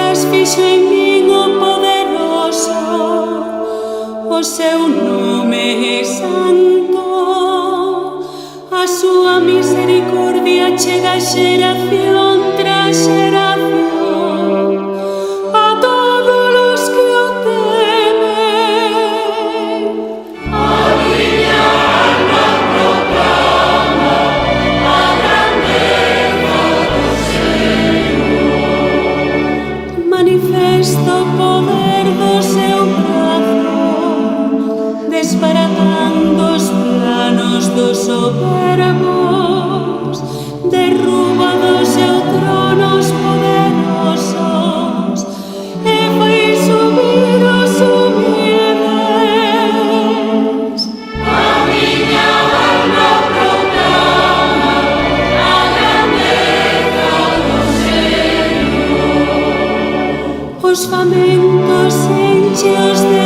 obras fixo en min o poderoso, o seu nome é santo, a súa misericordia chega xeración tras xeración a todos os que o temen. A miña alma proclama a grandeza do Señor, manifesta o poder do seu brazo, desbaratando os planos dos soberbos, derruba do seu trono os poderosos e fai subir os humildes. A miña alma proclama a grandeza do Señor, os famentos enche os de